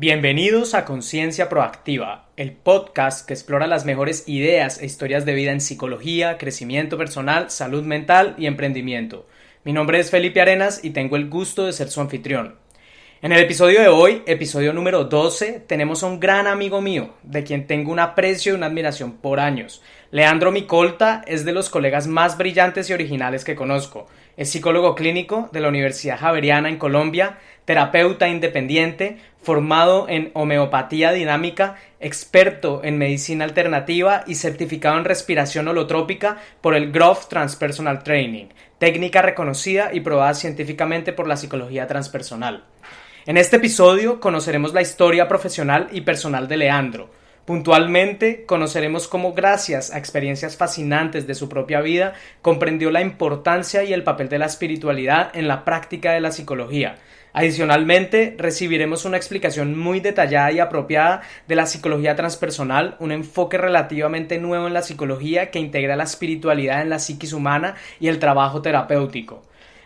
Bienvenidos a Conciencia Proactiva, el podcast que explora las mejores ideas e historias de vida en psicología, crecimiento personal, salud mental y emprendimiento. Mi nombre es Felipe Arenas y tengo el gusto de ser su anfitrión. En el episodio de hoy, episodio número 12, tenemos a un gran amigo mío, de quien tengo un aprecio y una admiración por años. Leandro Micolta es de los colegas más brillantes y originales que conozco. Es psicólogo clínico de la Universidad Javeriana en Colombia, terapeuta independiente, formado en homeopatía dinámica, experto en medicina alternativa y certificado en respiración holotrópica por el Growth Transpersonal Training, técnica reconocida y probada científicamente por la psicología transpersonal. En este episodio conoceremos la historia profesional y personal de Leandro. Puntualmente conoceremos cómo, gracias a experiencias fascinantes de su propia vida, comprendió la importancia y el papel de la espiritualidad en la práctica de la psicología. Adicionalmente, recibiremos una explicación muy detallada y apropiada de la psicología transpersonal, un enfoque relativamente nuevo en la psicología que integra la espiritualidad en la psiquis humana y el trabajo terapéutico.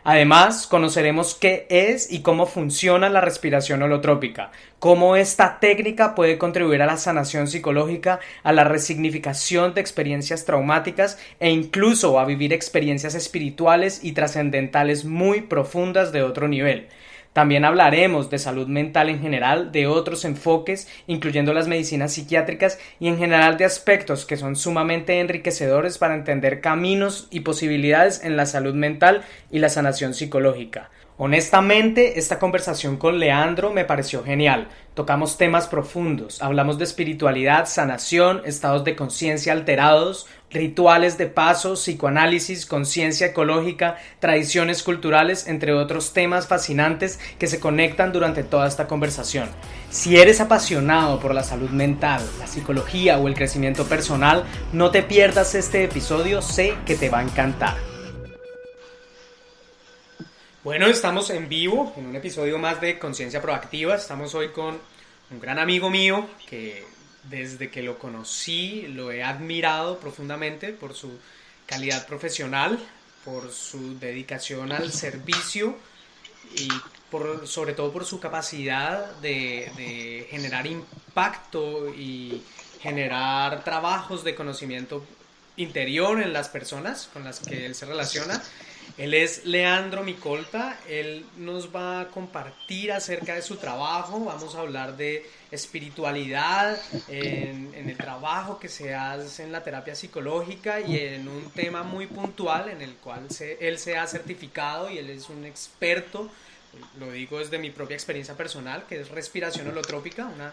Además, conoceremos qué es y cómo funciona la respiración holotrópica, cómo esta técnica puede contribuir a la sanación psicológica, a la resignificación de experiencias traumáticas e incluso a vivir experiencias espirituales y trascendentales muy profundas de otro nivel. También hablaremos de salud mental en general, de otros enfoques, incluyendo las medicinas psiquiátricas y en general de aspectos que son sumamente enriquecedores para entender caminos y posibilidades en la salud mental y la sanación psicológica. Honestamente, esta conversación con Leandro me pareció genial. Tocamos temas profundos, hablamos de espiritualidad, sanación, estados de conciencia alterados, rituales de paso, psicoanálisis, conciencia ecológica, tradiciones culturales, entre otros temas fascinantes que se conectan durante toda esta conversación. Si eres apasionado por la salud mental, la psicología o el crecimiento personal, no te pierdas este episodio, sé que te va a encantar. Bueno, estamos en vivo en un episodio más de Conciencia Proactiva. Estamos hoy con un gran amigo mío que desde que lo conocí lo he admirado profundamente por su calidad profesional, por su dedicación al servicio y sobre todo por su capacidad de generar impacto y generar trabajos de conocimiento interior en las personas con las que él se relaciona. Él es Leandro Micolta, él nos va a compartir acerca de su trabajo, vamos a hablar de espiritualidad en el trabajo que se hace en la terapia psicológica y en un tema muy puntual en el cual él se ha certificado y él es un experto, lo digo desde mi propia experiencia personal, que es respiración holotrópica, una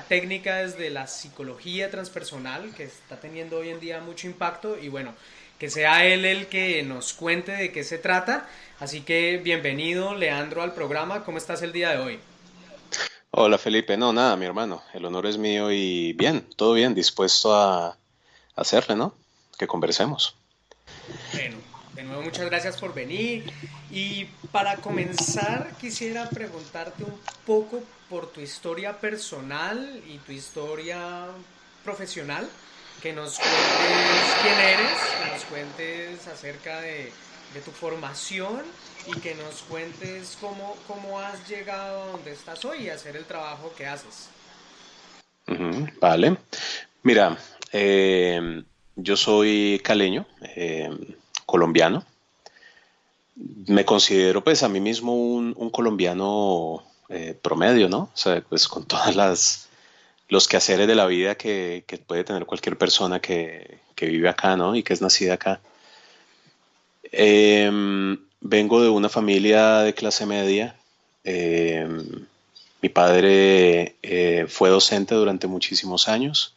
técnica desde la psicología transpersonal que está teniendo hoy en día mucho impacto y bueno, que sea él el que nos cuente de qué se trata. Así que bienvenido, Leandro, al programa. ¿Cómo estás el día de hoy? Hola Felipe, no, nada, mi hermano, el honor es mío y bien, todo bien, dispuesto a hacerle, ¿no? Que conversemos. Bueno, de nuevo muchas gracias por venir. Y para comenzar, quisiera preguntarte un poco por tu historia personal y tu historia profesional. Que nos cuentes quién eres, que nos cuentes acerca de tu formación y que nos cuentes cómo has llegado a donde estás hoy y hacer el trabajo que haces. Ujú, vale, mira, yo soy caleño, colombiano, me considero pues a mí mismo un colombiano promedio, ¿no? O sea, pues con todas los quehaceres de la vida que puede tener cualquier persona que vive acá, ¿no? Y que es nacida acá. Vengo de una familia de clase media. Mi padre fue docente durante muchísimos años.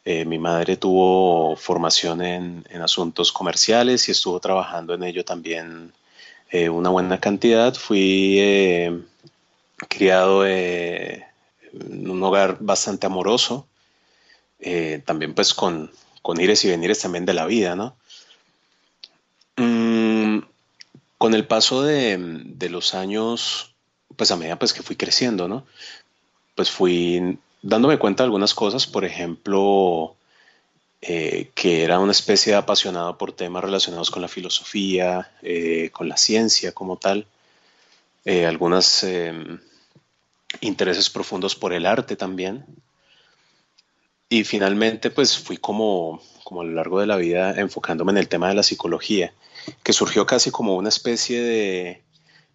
Mi madre tuvo formación en asuntos comerciales y estuvo trabajando en ello también una buena cantidad. Fui criado en un hogar bastante amoroso, también pues con ires y venires también de la vida, ¿no? Mm, con el paso de los años, pues a medida pues que fui creciendo, ¿no? Pues fui dándome cuenta de algunas cosas, por ejemplo, que era una especie de apasionado por temas relacionados con la filosofía, con la ciencia como tal, algunas intereses profundos por el arte también. Y finalmente, pues fui como a lo largo de la vida enfocándome en el tema de la psicología, que surgió casi como una especie de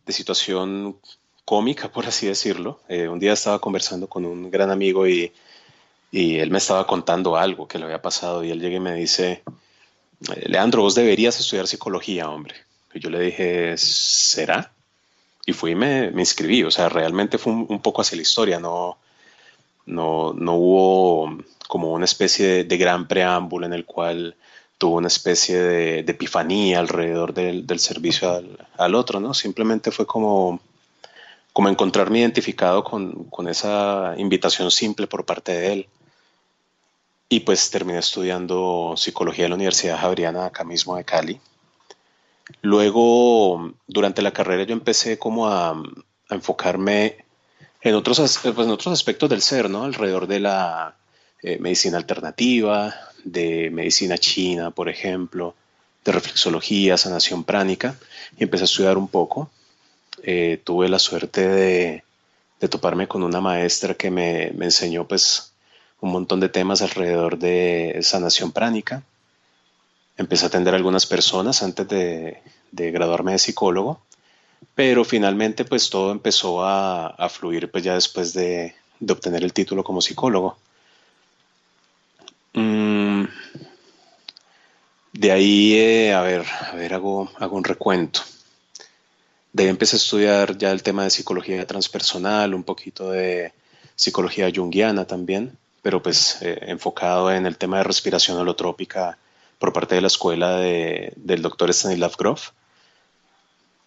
situación cómica, por así decirlo. Un día estaba conversando con un gran amigo y él me estaba contando algo que le había pasado y él llega y me dice, Leandro, vos deberías estudiar psicología, hombre. Y yo le dije, ¿será? Y fui y me inscribí, o sea, realmente fue un poco hacia la historia, no hubo como una especie de gran preámbulo en el cual tuvo una especie de epifanía alrededor del servicio al otro, ¿no? Simplemente fue como encontrarme identificado con esa invitación simple por parte de él. Y pues terminé estudiando psicología en la Universidad Javeriana, acá mismo de Cali. Luego, durante la carrera yo empecé como a enfocarme en pues en otros aspectos del ser, ¿no? Alrededor de la medicina alternativa, de medicina china, por ejemplo, de reflexología, sanación pránica, y empecé a estudiar un poco. Tuve la suerte de toparme con una maestra que me enseñó pues un montón de temas alrededor de sanación pránica. Empecé a atender a algunas personas antes de graduarme de psicólogo, pero finalmente pues todo empezó a fluir pues ya después de obtener el título como psicólogo. Mm, de ahí, hago un recuento. De ahí empecé a estudiar ya el tema de psicología transpersonal, un poquito de psicología junguiana también, pero pues enfocado en el tema de respiración holotrópica por parte de la escuela del doctor Stanislav Grof.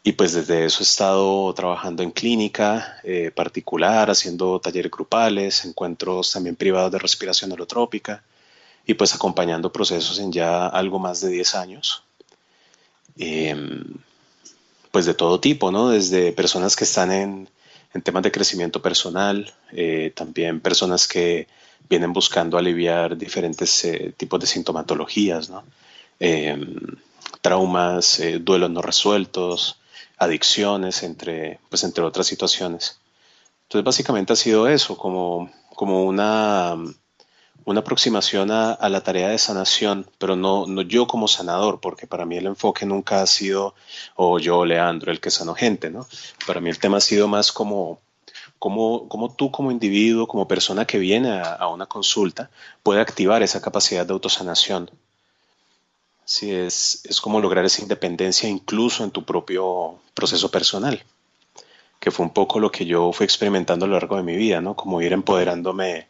Y pues desde eso he estado trabajando en clínica particular, haciendo talleres grupales, encuentros también privados de respiración holotrópica y pues acompañando procesos en ya algo más de 10 años. Eh, pues de todo tipo, ¿no? Desde personas que están en temas de crecimiento personal, también personas que vienen buscando aliviar diferentes tipos de sintomatologías, ¿no? Eh, traumas, duelos no resueltos, adicciones, entre otras situaciones. Entonces, básicamente ha sido eso, como una aproximación a la tarea de sanación, pero no yo como sanador, porque para mí el enfoque nunca ha sido, o yo, Leandro, el que sano gente, ¿no? Para mí el tema ha sido más como tú como individuo, como persona que viene a una consulta, puede activar esa capacidad de autosanación. Sí, es como lograr esa independencia incluso en tu propio proceso personal, que fue un poco lo que yo fui experimentando a lo largo de mi vida, ¿no? Como ir empoderándome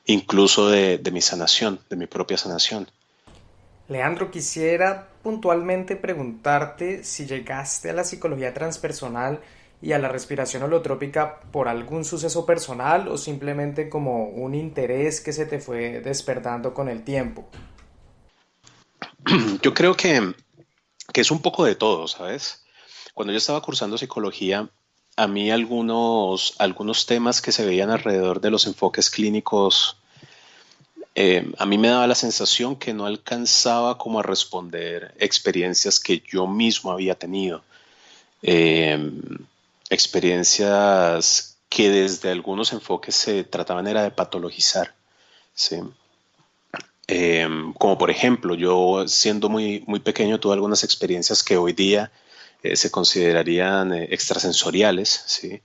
incluso de mi sanación, de mi propia sanación. Leandro, quisiera puntualmente preguntarte si llegaste a la psicología transpersonal y a la respiración holotrópica por algún suceso personal o simplemente como un interés que se te fue despertando con el tiempo. Yo creo que es un poco de todo, ¿sabes? Cuando yo estaba cursando psicología, a mí algunos temas que se veían alrededor de los enfoques clínicos, a mí me daba la sensación que no alcanzaba como a responder experiencias que yo mismo había tenido. Eh, experiencias que desde algunos enfoques se trataban era de patologizar, ¿sí? Como por ejemplo, yo siendo muy pequeño tuve algunas experiencias que hoy día se considerarían extrasensoriales, ¿sí?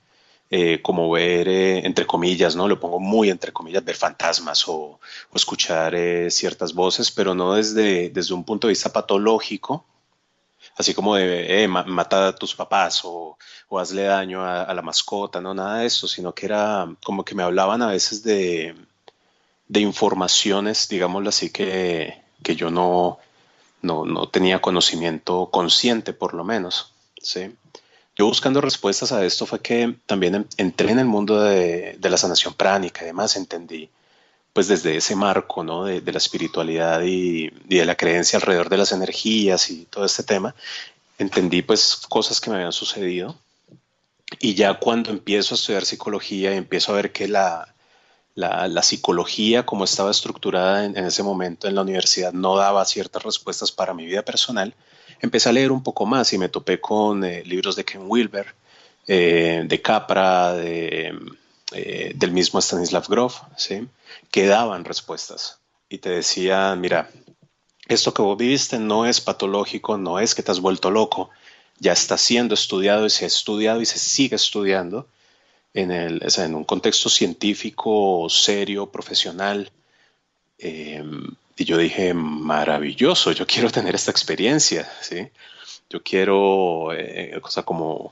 Como ver, entre comillas, ¿no? Lo pongo muy entre comillas, ver fantasmas o escuchar ciertas voces, pero no desde un punto de vista patológico, así como de mata a tus papás o hazle daño a la mascota, no, nada de eso, sino que era como que me hablaban a veces de informaciones, digámoslo así, que yo no tenía conocimiento consciente, por lo menos, ¿sí? Yo buscando respuestas a esto fue que también entré en el mundo de la sanación pránica y demás, entendí pues desde ese marco, ¿no? De la espiritualidad y de la creencia alrededor de las energías y todo este tema, entendí pues cosas que me habían sucedido y ya cuando empiezo a estudiar psicología y empiezo a ver que la psicología como estaba estructurada en ese momento en la universidad no daba ciertas respuestas para mi vida personal, empecé a leer un poco más y me topé con libros de Ken Wilber, de Capra, del mismo Stanislav Grof, ¿sí? Que daban respuestas y te decían, mira, esto que vos viviste no es patológico, no es que te has vuelto loco, ya está siendo estudiado y se ha estudiado y se sigue estudiando o sea, en un contexto científico, serio, profesional. Eh, y yo dije, maravilloso, yo quiero tener esta experiencia, ¿sí? Yo quiero, o sea, como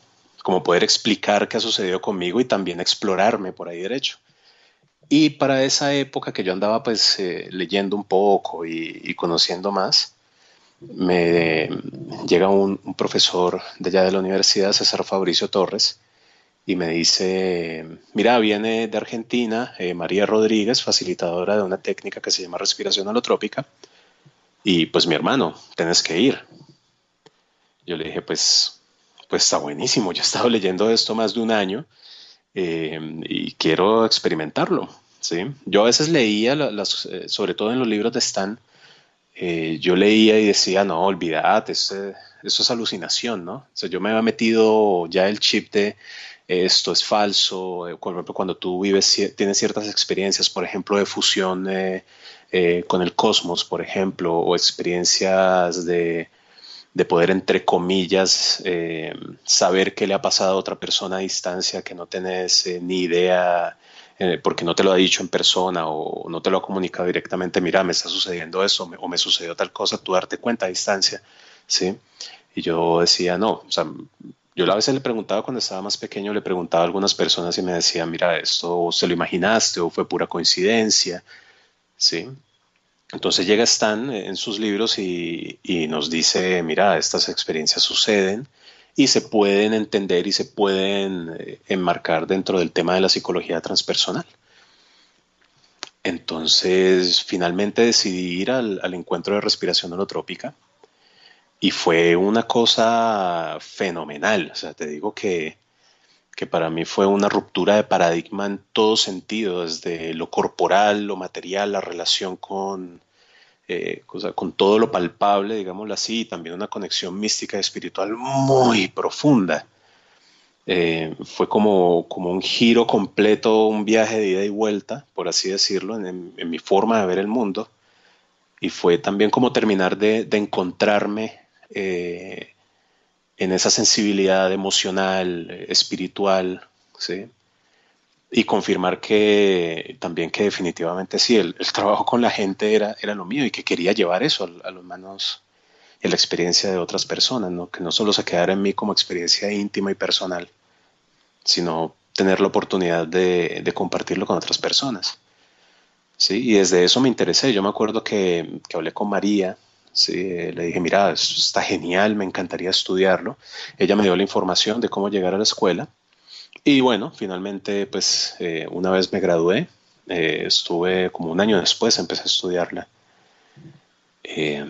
poder explicar qué ha sucedido conmigo y también explorarme por ahí derecho. Y para esa época que yo andaba pues leyendo un poco y conociendo más, me llega un profesor de allá de la universidad, César Fabricio Torres, y me dice, mira, viene de Argentina María Rodríguez, facilitadora de una técnica que se llama respiración holotrópica, y pues mi hermano, tenés que ir. Yo le dije, pues está buenísimo, yo he estado leyendo esto más de un año y quiero experimentarlo, ¿sí? Yo a veces leía, sobre todo en los libros de Stan, yo leía y decía, no, olvídate, eso es alucinación, ¿no? O sea, yo me había metido ya el chip de esto es falso, por ejemplo, cuando tú tienes ciertas experiencias, por ejemplo, de fusión con el cosmos, por ejemplo, o experiencias de poder, entre comillas, saber qué le ha pasado a otra persona a distancia que no tenés ni idea, porque no te lo ha dicho en persona o no te lo ha comunicado directamente, mira, me está sucediendo eso o me sucedió tal cosa, tú darte cuenta a distancia, ¿sí? Y yo decía, no, o sea, yo a veces le preguntaba cuando estaba más pequeño, le preguntaba a algunas personas y me decían, mira, esto se lo imaginaste o fue pura coincidencia, ¿sí? Entonces llega Stan en sus libros y nos dice, mira, estas experiencias suceden y se pueden entender y se pueden enmarcar dentro del tema de la psicología transpersonal. Entonces, finalmente decidí ir al encuentro de respiración holotrópica y fue una cosa fenomenal. O sea, te digo que para mí fue una ruptura de paradigma en todo sentido, desde lo corporal, lo material, la relación o sea, con todo lo palpable, digámoslo así, y también una conexión mística y espiritual muy profunda. Fue como un giro completo, un viaje de ida y vuelta, por así decirlo, en mi forma de ver el mundo. Y fue también como terminar de encontrarme en esa sensibilidad emocional, espiritual, ¿sí? Y confirmar que también que definitivamente sí, el trabajo con la gente era lo mío y que quería llevar eso a los manos en la experiencia de otras personas, ¿no? Que no solo se quedara en mí como experiencia íntima y personal, sino tener la oportunidad de compartirlo con otras personas. ¿Sí? Y desde eso me interesé. Yo me acuerdo que hablé con María, ¿sí? Le dije, mira, esto está genial, me encantaría estudiarlo. Ella me dio la información de cómo llegar a la escuela. Y bueno, finalmente, pues una vez me gradué, estuve como un año después, empecé a estudiarla. Eh,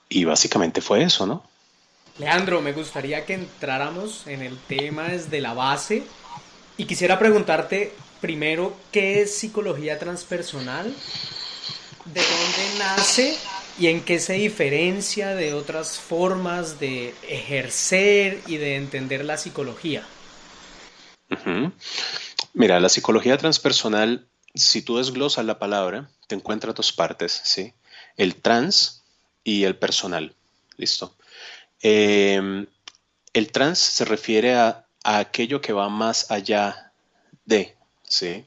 y básicamente fue eso, ¿no? Leandro, me gustaría que entráramos en el tema desde la base y quisiera preguntarte primero qué es psicología transpersonal, de dónde nace y en qué se diferencia de otras formas de ejercer y de entender la psicología. Ujú. Mira, la psicología transpersonal, si tú desglosas la palabra, te encuentras dos partes, ¿sí? El trans y el personal. ¿Listo? Eh, el trans se refiere a aquello que va más allá de, ¿sí?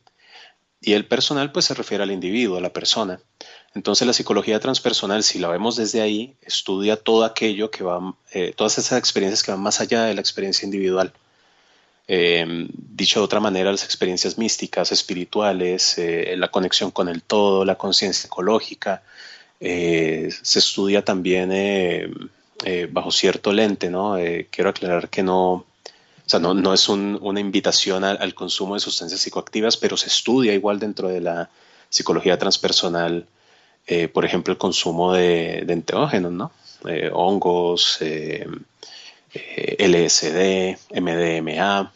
Y el personal pues se refiere al individuo, a la persona. Entonces la psicología transpersonal, si la vemos desde ahí, estudia todo aquello que va, todas esas experiencias que van más allá de la experiencia individual. Dicho de otra manera, las experiencias místicas, espirituales, la conexión con el todo, la conciencia ecológica, se estudia también bajo cierto lente, ¿no? Quiero aclarar que no, o sea, no es una invitación al consumo de sustancias psicoactivas, pero se estudia igual dentro de la psicología transpersonal, por ejemplo, el consumo de enteógenos, ¿no? Hongos, LSD, MDMA,